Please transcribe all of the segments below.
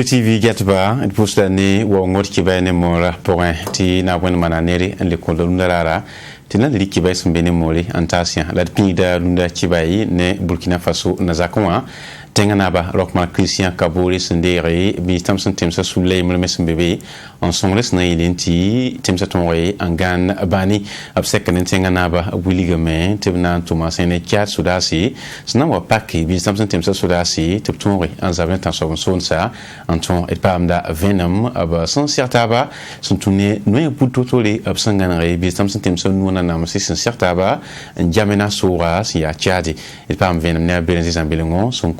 TV Gatba, et pour cette année, où on qui va ne mora pour un ti na bon mananeri en le condom rara, tinan li qui va son bénémoli en tassia, la pinida lunda qui va ne Burkina Faso Nazakwa. Tenganaba Rockman Christian Kabori Sendere bi Thompson Timsa Souley Mulmes bébé en songles na ilenti Timsa Tonwe Angan Bani absek Tenganaba Willigame Tibna Thomas en Chat Sudasi Snawa Paki bi Thompson Timsa Sudasi Tiptonwe en Zavent en Sonsa Anton et Pamda Venom aba sans certaba sont tourné noy putotole absanganare bi Thompson Timsa nuna namsi sans certaba Jamena Sora si ya Chadi et Pam Venom na Benzi Zambelengo son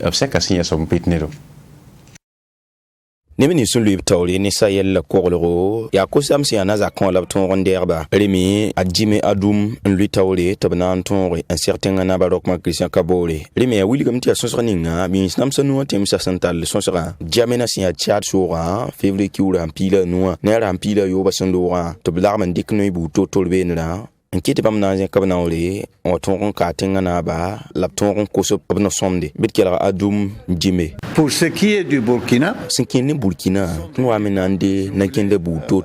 obsèque signé son pitnero Nemini sun lui tawli ni sayel korloro ya kusam si anaza kon la ton ronderba remi adjime adum lui tawli tabna ton un certain na barok ma Christian Kabore remi William tia sonsoninga bi snamsa no tem sa santal sonsora jamena si ya chat sura février ki ura pila no na rampila yo basandora to blarman diknoy bu to tolbenra en kiti bam na zin kabna ole on ton ka tingana ba la ton ko so bno somde bit kala adum jime pour ce qui est du Burkina sinkini Burkina no aminande na kende bu to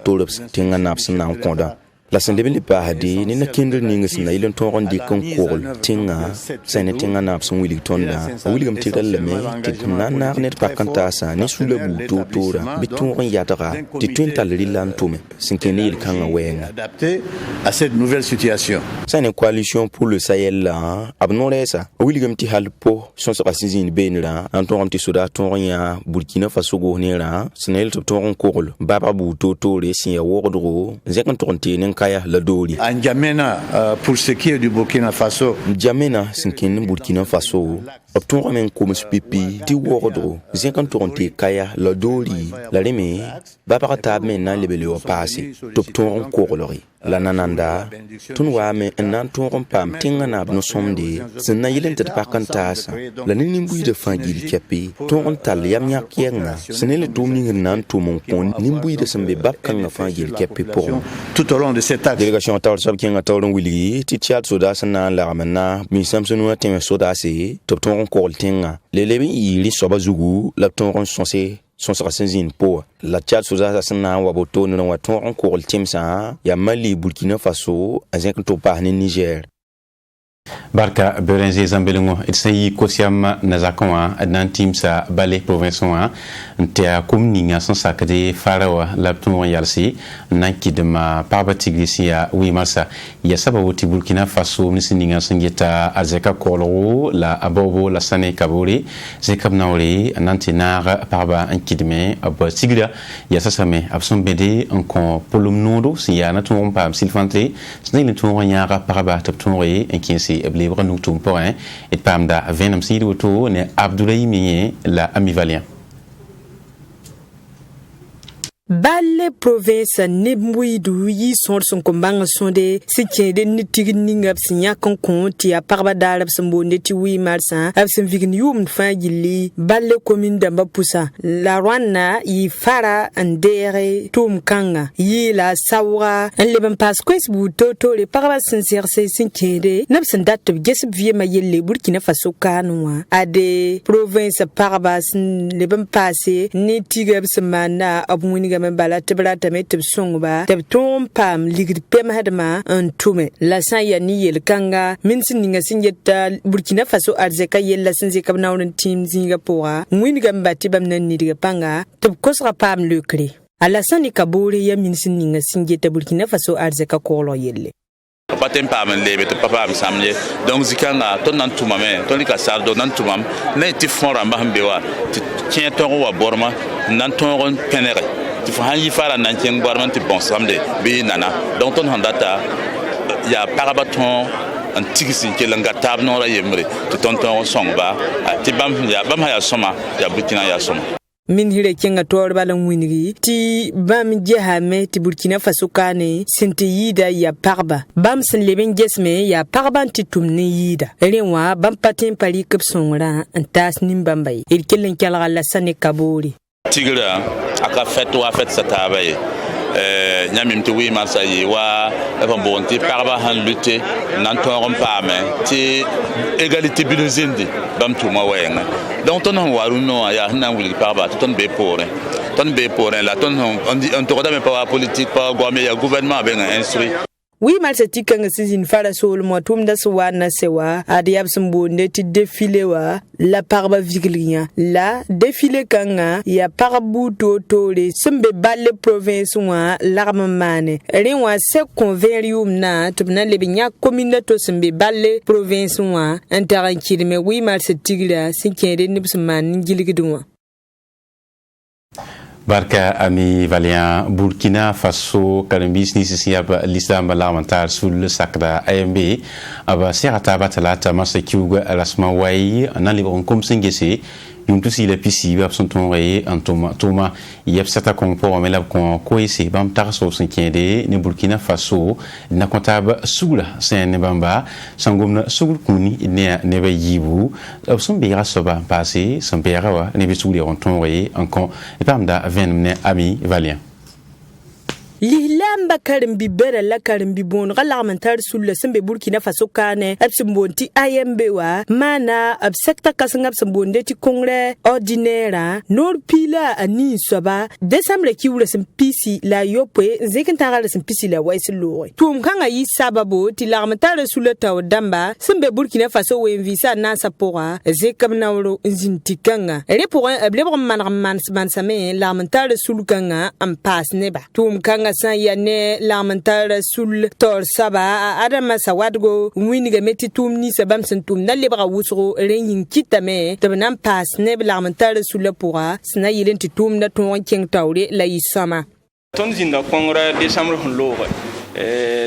tingana absna konda la sendebili bahadi ni na kende ninga sina ile ton di kon kol tinga sene tinga na absun Wellingtonda William tidal me tikna na net pakanta sa ni sula bu to tora bitun yatara ti twintal lilan tume sinkini il kanga wenga adapté à cette nouvelle situation. C'est une coalition pour le Sahel là. Abnoresa. William ti halpo son sa sizin benra anton ti soda tonya Burkina Faso go nera snel to ton kol baba bu toto le sin wordro zekan tonti nen kaya la doli En N'Djamena pour ce qui est du Burkina Faso. N'Djamena sinkin Burkina Faso obton men comme pipi ti wordro zekan tonti kaya la doli la reme baba ta men na lebele o passé top ton kolori la nananda tunwa me nan ton pam tingana no somde sinna yelen te pakantasa la nimbuy de fangil kepi ton tal yam yak yenga sinele domni nan to mon kon nimbuy de sembe bab kan fangil kepi pour tout au long de cet acte délégation taw sab kinga taw don wili ti chat soda sana la manna mi samson wa ten soda se top ton ko tinga le lebi yili soba zugu la ton sonse son sera senzin po la chat soza sana wa boto no wa ton ko timsa ya Mali Burkina Faso azek to pa ni Niger Barka Berenze Zambelengo et sayi kosiam nazakwa adnan timsa bale province wa ntia kumninga son sakade farawa lapton yalsi nanki de ma parbatigisia wi masa ya sababu ti Burkina Faso misininga singeta azeka koloro la abobo la sane kabori zekabnaori nantinar parba ankidme abotigla ya sasame abson bede enkon polumnodo si ya naton pam silfantre snile ton yara parba taptonri enkinsi libre nous tout pour un et pamda venom si autour ne Abdoulaye Miye la amivalien Balle province Nebouidou yi son kombang sonde sikede nitigning ab sinya kon konti a parbadal ab sambonde ti wi marsa ab sem vign yum fagili balle commune d'amba poussa la rwana yi fara andere tum kanga yi la sawra en leben pas kwes bu toto le parba sincère sikede nab sendat ges vie ma yelle Burkina Faso kanwa ade province parba leben passé ni tigab semana abuni bala tebra tamet songba teb tom pam ligid pem hadma en tume la san ya ni yel kanga min sininga sinjeta Burkina Faso arzeka yel la sinze kabna on team zinga poa ngwin gamba tibam nan ni diga panga teb kosra pam le clé ala san ni kabore ya min sininga sinjeta Burkina Faso arzeka kolo yelle patem pam lebe to papa am samye donc zikanga ton nan tumame ton lika sardo nan tumam na ti fon ramba hambewa ti tien ton wa borma nan ton penere tu fais un yifara nan tien borma ti bon samde bi nana donc ton handata ya parabaton un tigisi ke langa tab non la yemre to ton songba ti bam ya soma ya Burkina ya soma min hire kenga tor balan winigi ti bam jehame ti Burkina Faso kane sente yida ya parba bam sen leben jesme ya parba ti tumne yida renwa bam patin pali kep songra antas nim bambay il kelen kala la sane kabori tigra aka fet wa fet satabaye nyamim ti wi mar sa yi wa fa bon ti parba han lutter nan toron pa me ti égalité binozindi bam tu ma wenga donc ton waru no ya nan wuli parba ton be pour la ton on te redame pas politique pas gouvernement ya gouvernement ben instruit. Oui, mal se tikanga sizin fara sol mo tumda suwa na sewa adiab sambonde ti défilé wa la parba viglia la défilé kanga ya parbu totole sembe balle province wa larme mane rinwa se converium na tubna lebinya commune to sembe balle province wa interankiri me oui mal se tigla sinkere nibsman giligidwa. Barka ami Valiant. Burkina Faso Karambis ni sisi aba l'islam parlamentaire sur le sacre AMB aba serata batalata masakiuga alasma wai nan libron comme singese yum tusi le pisi ba son ton reye en toma yep sata comport mais la kon koisi bam tarso sinkende ne Burkina Faso na kontaba sugula sen bamba sangomna sugul kuni ne ba yibu son beira soba passé son beira wa ne bi suguli on ton reye en kon et pamda ven ami Valiant. Lihlam bakarim bibera la karim bibon galarmentar sulle sembe Burkina Faso kane absimbonti AMB wa mana absekta kasanga absimbonde ti congrès ordinaire nor pila ani soba décembre ki wule sempisi la yopwe zekentara sempisi la waisilo tum kanga yi sababo ti larmentar sulle taw damba sembe Burkina Faso we visa na sapora zekamna woro zintikanga repoint ablebro man same larmentar sulkanga am pass neba tum kanga san yane larmentar sul tor saba adama sawadgo winiga meti tumni sabam sentum na lebra wusro reyin kitame tabnam pas ne larmentar sul pora sna yilen ti tum na ton king tawre la yisama ton zinda kongra décembre hon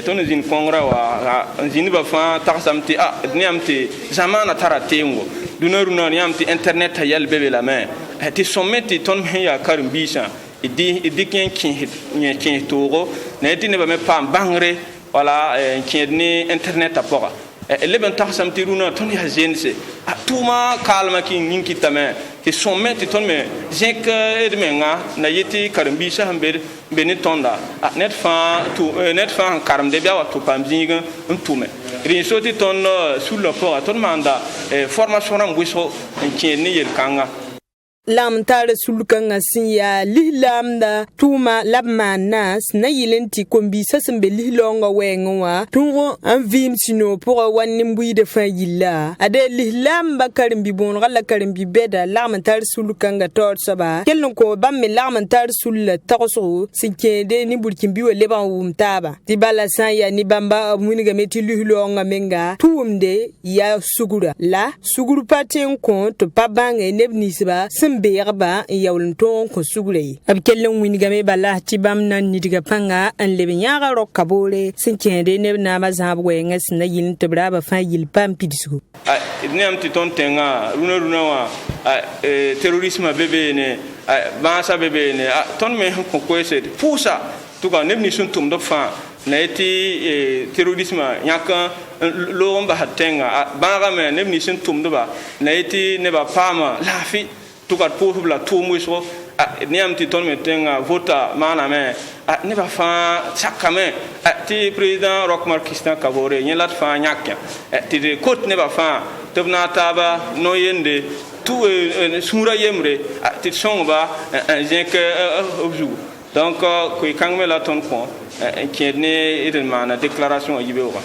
ton zin kongra wa zin ba fa taxamti niamti zamana taratengo dunaruna niamti internet yal bebe la main ti sommeti ton ya karbisa idi kin togo na idi ne ba me pam bangre wala kin ni internet apora le ben taxam ti runa ton ya jense atuma kalma kin ninki tame ti sommeti ton me jek edmenga na yiti karambisa hambe beni tonda net fa karam de biawa to pam jinga ntume rin soti ton sur le port ton manda formation ram wiso kin ni yel kanga lamtar sulkanga sinya lihlamda tuma labmanas na yilenti kombi sasembe lihlonga wenwa tungo anvim sino pour wanimbu de fin yilla ade lihlamba karimbi bon gala karimbi beda lamtar sulkanga tor saba kelon ko bamme lamtar sul tarso sinkede ni burkimbi wele ban wumtaba tibala sanya ni bamba muniga meti lihlonga menga tuumde ya sugura la suguru paten compte pa bange nebnisba berba yawlin ton ko sugule ab kellen winigame bala tibam nan nidiga panga an lebe nyaga rokabole sinkende ne na mazab wenga sina yin tebraba fa yil pam pidisgo idne am ti ton tenga runa wa terrorisme bebe ne bansa bebe ne ton me ko ko ese pusa tuka nebni sun tum do fa na eti terrorisme nyaka lo mba hatenga banga me nebni sun tum do ba na eti ne ba pama lafi tukat pour la tout mousso ni am ti ton metenga vota mana me ne ba fa sakame ti président Roch-Marc Christian Kaboré ni lat fa nyakya ti de côte ne ba fa tebna taba no yende tout sura yemre ti sonba zinke obju donc ko kangme la ton ko qui ne est mana déclaration yibewa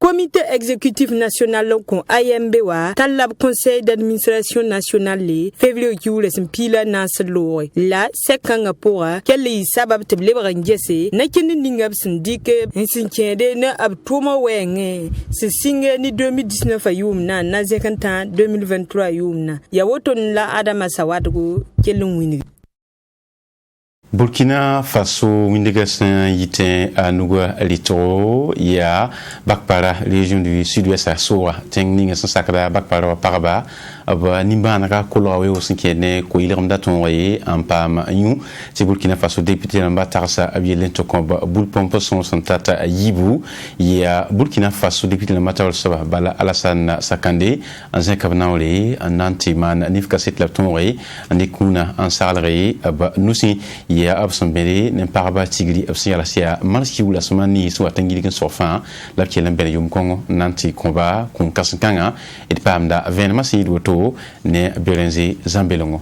Comité exécutif national kon AMB wa talab conseil d'administration national le février kiwule simpila naslo la sekanga pora kelli sabab teblebra ngese na kindi ningab sindike sinkede na abtoma wenge se singe ni 2019 ayum na zekanta 2023 ayum ya woton la adama sawadgo kellun wini Burkina Faso windigasin yite anuga litoro ya bakpara région du sud-ouest à Soa tengning sans sakra bakpara paraba ba nimbana ka kolwa we osinkene ko ilram daton waye en pam yu ci Burkina Faso député namba tarsa abielen to komba bul pompo son santata yibu ya Burkina Faso député namba tawal saba bala Alassane Sakandé ancien kabnawle nanti man nifka sit lapton waye andi kuna en salary ba nusi ya absambere ne parba tigri absi ala sia marski wala somani so atangiri ken sofa la kelen bere yum kongo nanti komba kun kaskanga et pamda venema si woto ne berenzi zambelongo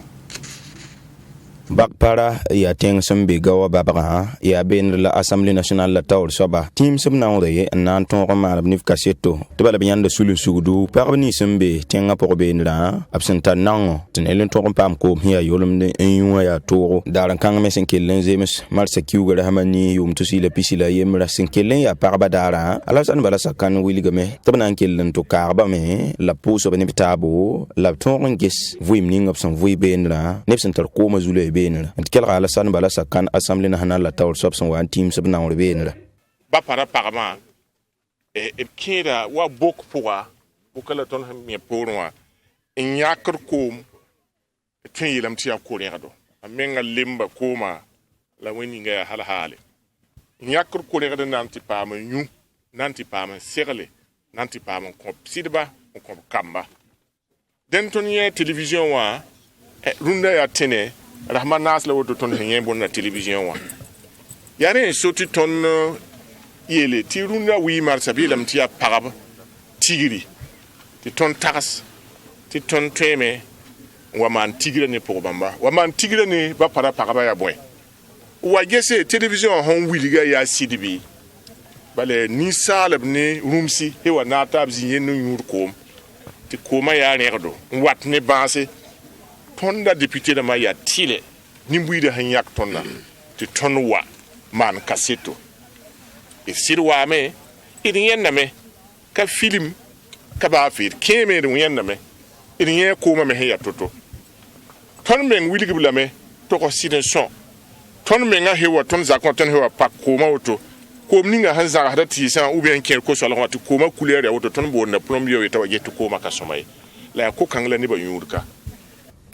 Bakpara ya teng sembe gawa babra ya ben la Assemblée nationale la tawr soba tim sem nawre nan ton rama nif kaseto to bala biyan da sulu sudu parni sembe tenga por ben la absenta nango tenelen ton pam ko hiya yolum de en ya toro daran kan me sen kelen zemes mar sekiuga hamani yum to sila pisila yemra sen kelen ya parba dara alasan bala sakan wiligame tabna kelen to karba me la puso be bitabo la ton ngis vuim ning opson vui ben la nefsen tar ko mazule benra antikela Alassane bala sakan Assemblée nationale la tawr sobson wan team sab na benra ba para parma e kira wa bok poa bokala ton mi porwa en yakr kom tin yilam tiya ko rado amenga limba koma la woni nga hala hale yakr ko rado nanti pama nyu nanti pama serle nanti pama ko sidba ko kamba den ton ye television wa runda ya tene Rahman Nas la woto ton hen bon na télévision wa yare soti ton yele ti runda wi mar sabilam ti parab tigiri ti ton taras ti ton teme wa man tigiri ne pour bamba wa man tigiri ne ba para paraba ya boy wa gese télévision hon wiliga ya sidibi bale ni salab ne rumsi he wa na tabzi yen nur kom ti koma ya nerdo wat ne banse tonda député da ma ya tile nimbuida hanyak tonna ti tonwa man kaseto e sirwa me idin yenna me ka film ka ba fir keme dum yenna me idin ye ko ma me ya toto ton men wili gibla me to ko sidin son ton men nga hewa ton zakon ton hewa pak ko ma auto ko mninga hanza hada ti san ou bien ken ko so la wati ko ma couleur ya auto ton bo na plombier yo tawa jetu ko ma ka somay la ko kangla ni ba yurka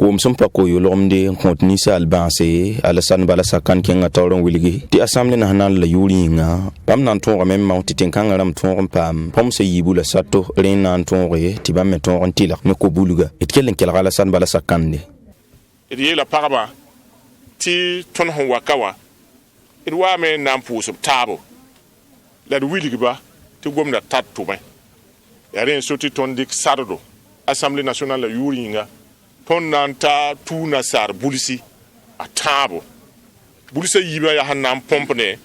kom som pa ko yolomde kontini sal banse Alassane bala sakan kenga tawron wiligi ti Assemblée nationale la yuringa pam nan ton même mauti ten kanga ram ton pam pom se yibula sato ren nan ton re ti bam ton tila ne ko buluga et kelen kel Alassane bala sakande et yela paraba ti ton hon wakawa et wa me nan pusub tabo la wiligi ba ti gomna tattu me ya ren soti ton dik sardo Assemblée nationale la yuringa ton nanta tuna sar bulisi a tabo bulisa yiba ya hanam pompne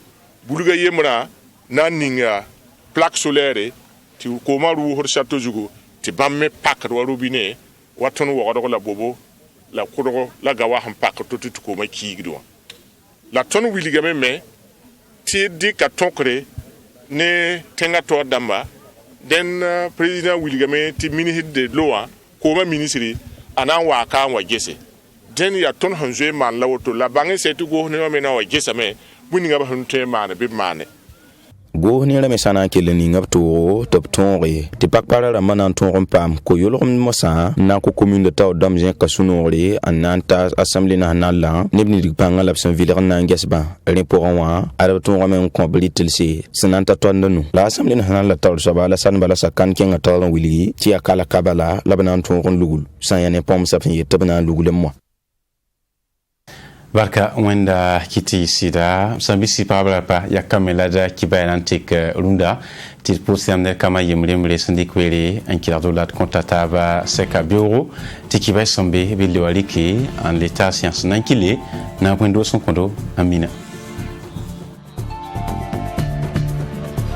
buluga yemra naninga plaque solaire ti ko maru hor chateau jugo ti bamme pak ro robine waton wo godo la bobo la kudo la gawa ham pak to ti ko ma kigdo la ton wiliga me ti di ka tonkre ne tenga to damba den président wiliga me ti ministre de loi ko ma ministre anan wa kan wa gese den ya ton hanzo man lawoto la bangi setu go ne me na wa gese me buni ngaba hunte man be mane go ne la me sana ke le ninga to top tonre ti pakpara la manan ton pam ko yolom mosa na ko commune de taw damjen ka sunore ananta Assemblée nationale la nebni dig panga la son viler na ngesba reporanwa ara ton ramen ko blitilsi sananta tondanu la Assemblée nationale la taw saba la san bala sakan kenga taw wili ti akala kabala la banan ton lugul san yane pom sa fin yetbana lugul mo barka wenda kiti sida sambisi pabla pa yakamela da kibayantik runda tit prosemne kama yemlemle sindikwere ankila dolat kontataba seka bureau tikibay sombe bilwaliki en l'état science nankile na kwendo son kondo amina